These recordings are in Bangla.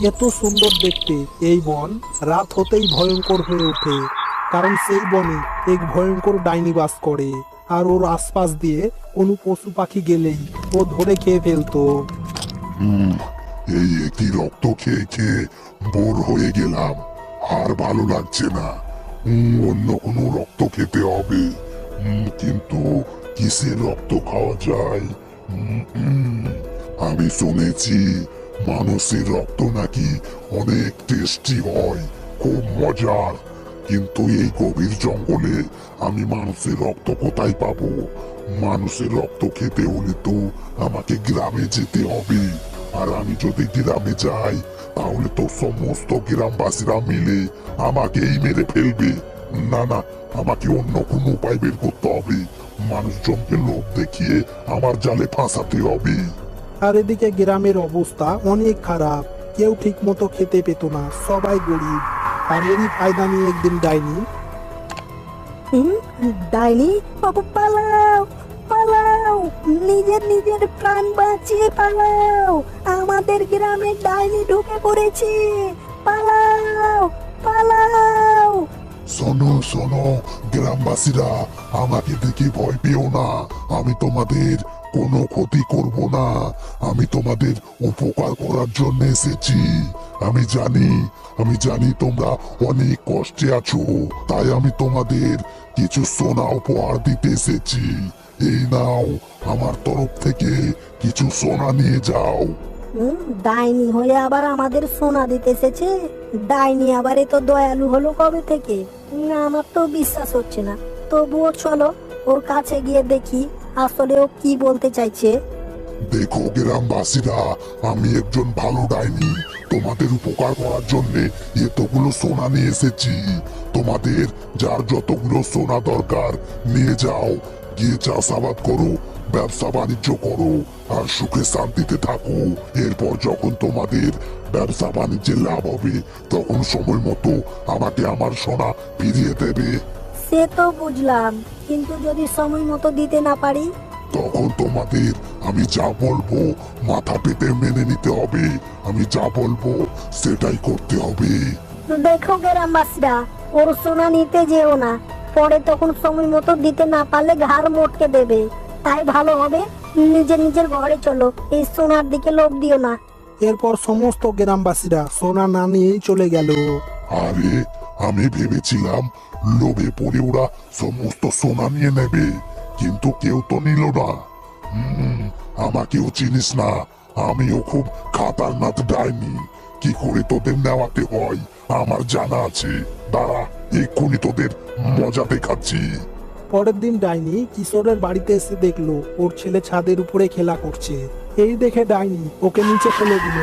এত সুন্দর দেখতে এই বন রাত হতেই ভয়ঙ্কর হয়ে ওঠে, কারণ সেই বনে এক ভয়ঙ্কর ডাইনি বাস করে, আর ওর আশপাশ দিয়ে কোনো পশু পাখি গেলেই ও ধরে খেয়ে ফেলতো। এই একই রক্ত খেয়ে খেয়ে বোর হয়ে গেলাম, আর ভালো লাগছে না। অন্য কোনো রক্ত খেতে হবে। কিন্তু কিসের রক্ত খাওয়া যায়? আমি শুনেছি মানুষের রক্ত নাকি অনেক টেস্টি হয়, খুব মজার। কিন্তু এই গভীর জঙ্গলে আমি মানুষের রক্ত কোথায় পাবো? মানুষের রক্ত খেতে হলে তো আমাকে গ্রামে যেতে হবে, আর আমি যদি গ্রামে যাই তাহলে তো সমস্ত গ্রামবাসীরা মিলে আমাকেই মেরে ফেলবে। না না, আমাকে অন্য কোনো উপায় বের করতে হবে। মানুষজনকে লোভ দেখিয়ে আমার জালে ফাঁসাতে হবে। আর এদিকে গ্রামের অবস্থা অনেক খারাপ, কেউ ঠিক মতো খেতে পেত না, সবাই গরিব। আর এরই ফায়দা নিয়ে একদিন ডাইনি ডাইনি পালাও পালাও, নিজের প্রাণ বাঁচিয়ে পালাও, আমাদের গ্রামে ডাইনি ঢুকে পড়েছে, পালাও পালাও। শোনো শোনো গ্রামবাসীরা, আমাকে দেখে ভয় পেও না। আমি তোমাদের কোনো ক্ষতি করব না। আমি তোমাদের উপকার করার জন্য এসেছি। আমি জানি তোমরা অনেক কষ্টে আছো, তাই আমি তোমাদের কিছু সোনা উপহার দিতে এসেছি। এই নাও, আমার তরফ থেকে কিছু সোনা নিয়ে যাও। ডাইনি হয়ে আবার আমাদের সোনা দিতে এসেছে? ডাইনি আবার এত দয়ালু হলো কবে থেকে? না, আমার তো বিশ্বাস হচ্ছে না। তবুও চলো ওর কাছে গিয়ে দেখি আসলে ও কি বলতে চাইছে। দেখো গ্রামবাসীরা, আমি একজন ভালো ডাইনি। তোমাদের উপকার করার জন্য এতগুলো সোনা নিয়ে এসেছি। তোমাদের যার যতগুলো সোনা দরকার নিয়ে যাও, গিয়ে চাষাবাদ করো, ব্যবসা বাণিজ্য করো, আর সুখে শান্তিতে থাকো। এরপর যখন তোমাদের ব্যবসা বাণিজ্যে লাভ হবে, তখন সময় মতো আমাকে আমার সোনা ফিরিয়ে দেবে। সে তো বুঝলাম, কিন্তু যদি সময় মতো দিতে না পারি? তখন তোমাদের আমি যা বলবো মাথা পেতে মেনে নিতে হবে। আমি যা বলবো সেটাই করতে হবে। দেখো গ্রামবাসীরা, ওর সোনা নিতে যেও না, পরে তখন সময় মতো দিতে না পারলে ঘাড় মোটকে দেবে। তাই ভালো হবে নিজের ঘরে চলো, এই সোনার দিকে লোভ দিও না। এরপর সমস্ত গ্রামবাসীরা সোনা না নিয়েই চলে গেল। আরে, আমি ভেবেছিলাম লোভে পড়ে ওরা সমস্ত সোনা নিয়ে নেবে, কিন্তু কেউ তো নিল না। আমাকেও চিনিস না, আমিও খুব খাতারনাক ডাইনি। কি করে তোদের নেওয়াতে হয় আমার জানা আছে। দাঁড়া, এক্ষুনি তোদের মজা দেখাচ্ছি। পরের দিন ডাইনি কিশোরের বাড়িতে এসে দেখলো ওর ছেলে ছাদের উপরে খেলা করছে। এই দেখে ডাইনি ওকে নিচে ফেলে দিল।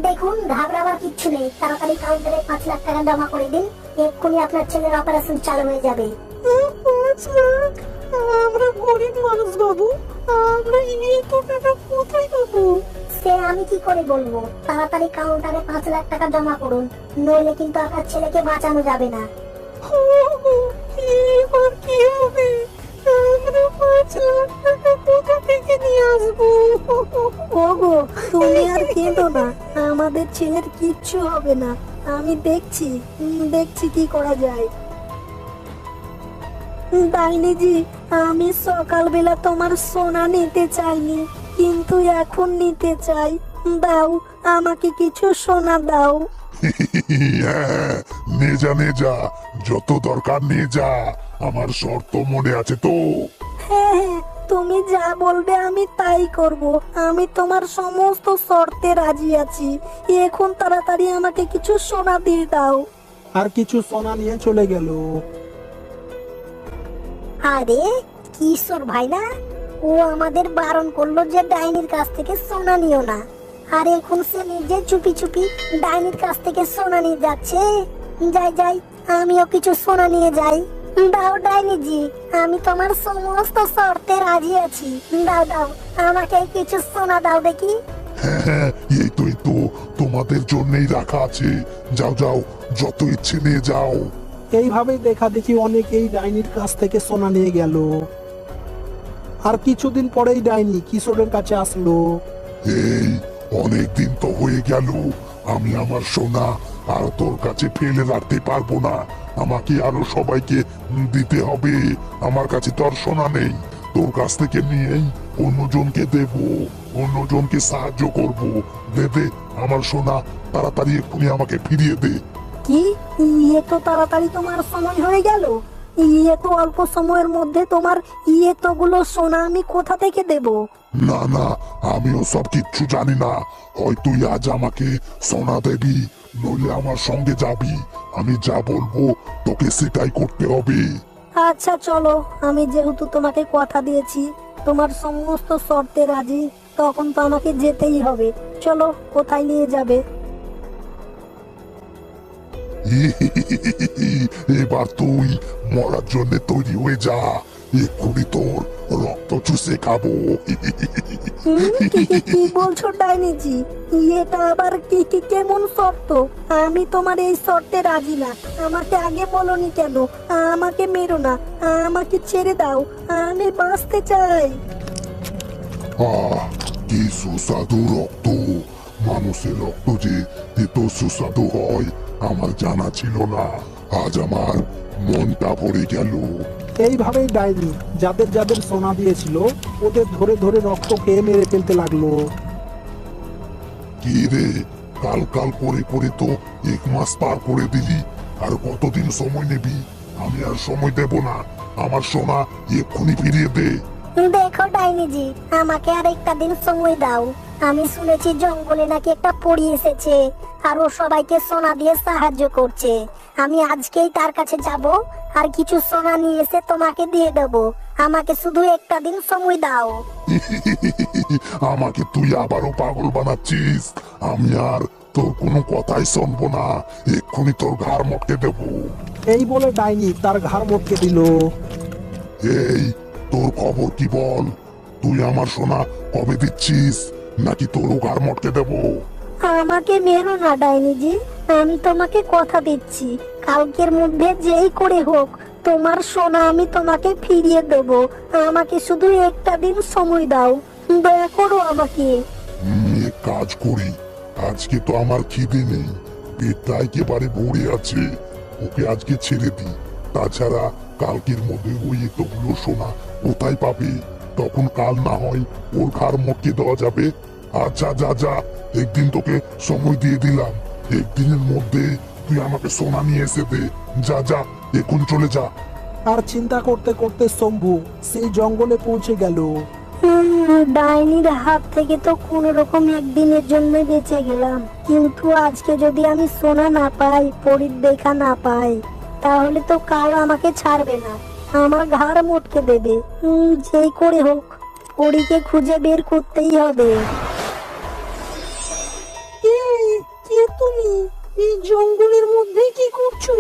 দেখুন, ঘাবড়াবার কিচ্ছু নেই। তাড়াতাড়ি কাউন্টারে 5 লাখ টাকা জমা করে দিন, এক্ষুনি আপনার ছেলের অপারেশন চালু হয়ে যাবে। 5 লাখ? আমরা গরিব মানুষ বাবু, আমরা এত টাকা কোথায় পাবো? সে আমি কি করে বলবো? তাড়াতাড়ি কাউন্টারে 5 লাখ টাকা জমা করুন, নইলে কিন্তু আপনার ছেলেকে বাঁচানো যাবে না। এবার কি হবে? আমরা 5 লাখ টাকা কোথা থেকে নিয়ে আসবো? ওগো, তুমি আর কেঁদো না, আমাদের ছেলের কিচ্ছু হবে না। আমি দেখছি কি করা যায়। ডাইনিজি, আমি সকালবেলা তোমার সোনা নিতে চাইনি, কিন্তু এখন নিতে চাই। দাও, আমাকে কিছু সোনা দাও। নে যা, যত দরকার নিয়ে যা। আমার শর্ত মনে আছে তো? হ্যাঁ, তুমি যা বলবে আমি তাই করব। আমি তোমার সমস্ত শর্তে রাজি আছি। এখন তাড়াতাড়ি আমাকে কিছু সোনা দিয়ে দাও। আর কিছু সোনা নিয়ে চলে গেল। আরে, কিশোর ভাই না? ও আমাদের বারণ করলো যে ডাইনির কাছ থেকে সোনা নিও না, আর এখন সে নিজে চুপি চুপি ডাইনির কাছ থেকে সোনা নিয়ে যাচ্ছে। যাই, আমিও কিছু সোনা নিয়ে যাই। দাও ডাইনিজি, আমি তোমার সমস্ত শর্তে রাজি আছি। দাও, আমাকে কিছু সোনা দাও দেখি। হ্যাঁ, এই তো তোমাদের জন্যই রাখা আছে। যাও, যত ইচ্ছে নিয়ে যাও। এইভাবেই দেখা দেখি অনেকেই ডাইনির কাছ থেকে সোনা নিয়ে গেল। আর কিছুদিন পরেই ডাইনি কিশোরের কাছে আসলো। এই অনেক দিন তো হয়ে গেল, আমি আমার সোনা আর তোর কাছে ফেলে রাখতে পারবো না। আমাকে আরো সবাইকে দিতে হবে। আমার কাছে তো আর সোনা নেই, তোর কাছ থেকে নিয়েই অন্যজনকে দেব, অন্যজনকে সাহায্য করব। দে দে আমার সোনা, তাড়াতাড়ি এক্ষুনি আমাকে ফিরিয়ে দে। কি এত তাড়াতাড়ি তোমার সময় হয়ে গেল? এত অল্প সময়ের মধ্যে তোমার এতগুলো সোনা আমি কোথা থেকে দেব? না না, আমিও সব কিচ্ছু জানি না। হয় তুই আজ আমাকে সোনা দেবি, নইলে আমার সঙ্গে যাবি। আমি যা বলবো তোকে সেটাই করতে হবে। আচ্ছা চলো, আমি যেহেতু তোমাকে কথা দিয়েছি, তোমার সমস্ত শর্তে রাজি, তখন তো আমাকে যেতেই হবে। চলো, কোথায় নিয়ে যাবে? এবার তুই মরার জন্য তৈরি হয়ে যা, এক্ষুনি তোর রক্ত চুষে খাবো। কি বলছো ডাইনিজি? এটা আবার কি কেমন শর্ত? আমি তোমার এই শর্তে রাজি না। আমাকে আগে বলনি কেন? আমাকে মেরো না, আমাকে ছেড়ে দাও, আমি বাঁচতে চাই। আহ, কি সুস্বাদু রক্ত! মানুষের রক্ত যে এত সুস্বাদু হয় আমার জানা ছিল না। আজ আমার মনটা ভরে গেল। এইভাবেই ডাইনি যাদের যাদের সোনা দিয়েছিল ওদের ধরে ধরে রক্ত খেয়ে মেরে ফেলতে লাগলো। কি রে, কাল কাল করে করে তো 1 মাস পার করে দিলি, আর কতদিন সময় নিবি? আমি আর সময় দেব না, আমার সোনা এক্ষুনি ফিরিয়ে দে। দেখো ডাইনিজি, আমাকে আর একটা দিন সময় দাও। আমি শুনেছি জঙ্গলে নাকি একটা পরী এসেছে, আর ও সবাইকে সোনা দিয়ে সাহায্য করছে। আমি আজকেই তার কাছে যাব, আর কিছু সোনা নিয়ে এসে তোমাকে দিয়ে দেব। আমাকে শুধু একটা দিন সময় দাও। আমাকে তুই আবারও পাগল বানাচ্ছিস। আমি আর তোর কোনো কথাই শুনবো না, এক্ষুনি তোর ঘাড় মটকে দেব। এই বলে ডাইনি তার ঘাড় মটকে দিল। এই, তোর খবর কি বল? তুই আমার সোনা কবে দিচ্ছিস, নাকি তোরও ঘাড় মটকে দেবো? আমাকে মেরো না ডাইনিজি, আমি তোমাকে কথা দিচ্ছি, কালকের মধ্যে যেই করে হোক তোমার সোনা আমি তোমাকে ফিরিয়ে দেব। আমাকে শুধু একটা দিন সময় দাও, দয়া করো আমাকে। এক কাজ করি, আজকে তো আমার খিদে নেই, পেটটা একেবারে ভরে আছে। ওকে আজকে ছেড়ে দি, তাছাড়া কালকের মধ্যে ওই এতগুলো সোনা কোথায় পাবে? তখন কাল না হয় ওর ঘাড় মটকে দেওয়া যাবে। আচ্ছা যা যা, একদিন তোকে সময় দিয়ে দিলাম, একদিনের মধ্যে তুই আমাকে সোনা নিয়ে এসে দে। যা যা, এখন চলে যা। আর চিন্তা করতে করতে শম্ভু সেই জঙ্গলে পৌঁছে গেল। ডাইনির হাত থেকে তো কোনো রকম একদিনের জন্য বেঁচে গেলাম, কিন্তু আজকে যদি আমি সোনা না পাই, পরীর দেখা না পাই, তাহলে তো কাল আমাকে ছাড়বে না, আমার ঘাড় মটকে দেবে। যেই করে হোক পরীকে খুঁজে বের করতেই হবে। কে তুমি? এই জঙ্গলের মধ্যে কি করছো?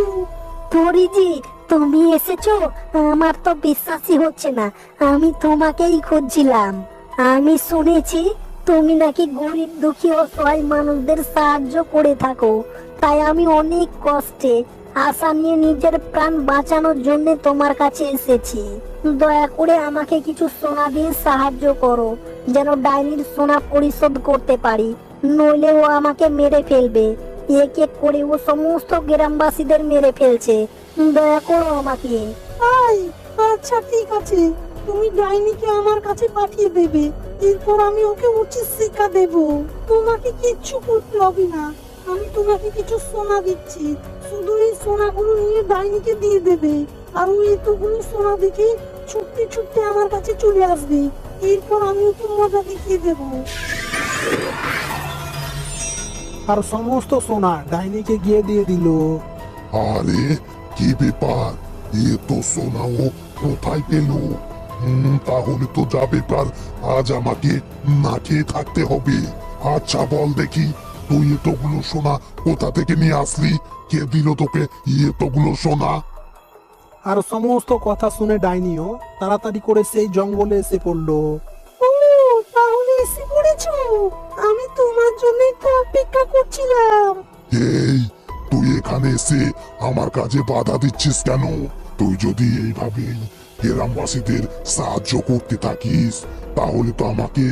পরীজি, তুমি এসেছো? আমার তো বিশ্বাসই হচ্ছে না, আমি তোমাকেই খুঁজছিলাম। আমি শুনেছি তুমি নাকি গরিব দুঃখী অসহায় মানুষদের সাহায্য করে থাকো, তাই আমি অনেক কষ্টে আশা নিয়ে নিজের প্রাণ বাঁচানোর জন্য তোমার কাছে এসেছি। দয়া করে আমাকে কিছু সোনা দিয়ে সাহায্য করো, যেন ডাইনির সোনা পরিশোধ করতে পারি, নইলে ও আমাকে মেরে ফেলবে। এক এক করে ও সমস্ত গ্রামবাসীদের মেরে ফেলছে, দয়া করো আমাকে। আচ্ছা ঠিক আছে, তুমি ডাইনিকে আমার কাছে পাঠিয়ে দেবে, এরপর আমি ওকে উচিত শিক্ষা দেব। তোমাকে কিচ্ছু করতে হবে না, আমি তোমাকে কিছু সোনা দিচ্ছি, শুধু এই সোনাগুলো নিয়ে ডাইনিকে দিয়ে দেবে। আর ওই এতগুলো সোনা দেখে ছুটতে ছুটতে আমার কাছে চলে আসবে, এরপর আমি ওকে মজা দেখিয়ে দেবো। আর সমস্ত সোনা ডাইনিকে গিয়ে দিয়ে দিল। আরে কি ব্যাপার, এত সোনা ও কোথায় পেল? তাহলে তো যা ব্যাপার, আজ আমাকে না খেয়ে থাকতে হবে। আচ্ছা বল দেখি, তুই এতগুলো সোনা কোথা থেকে নিয়ে আসলি? কে দিল তোকে এতগুলো সোনা? আর সমস্ত কথা শুনে ডাইনিও তাড়াতাড়ি করে সেই জঙ্গলে এসে পড়লো। ও, তাহলে এসে পড়েছো? আমি তোমার জন্য তো অপেক্ষা করছিলাম। এই, তুই এখানে এসে আমার কাজে বাধা দিচ্ছিস কেন? তুই যদি এইভাবেই গ্রামবাসীদের সাহায্য করতে থাকিস তাহলে তো আমাকে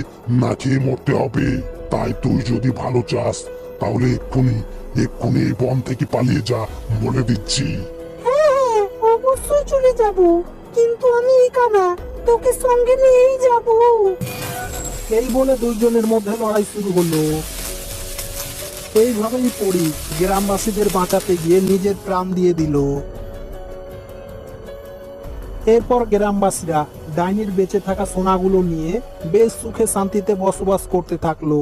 না খেয়ে মরতে হবে। তাই তুই যদি ভালো চাস তাহলে এক্ষুনি এক্ষুনি এই বন থেকে পালিয়ে যা, বলে দিচ্ছি। হ্যাঁ, অবশ্যই চলে যাব, কিন্তু আমি একা না, তোকে সঙ্গে নিয়েই যাব। এই বলে দুইজনের মধ্যে লড়াই শুরু হলো। এইভাবেই পরি গ্রামবাসীদের বাঁচাতে গিয়ে নিজের প্রাণ দিয়ে দিল। এরপর গ্রামবাসীরা ডাইনির বেঁচে থাকা সোনাগুলো নিয়ে বেশ সুখে শান্তিতে বসবাস করতে থাকলো।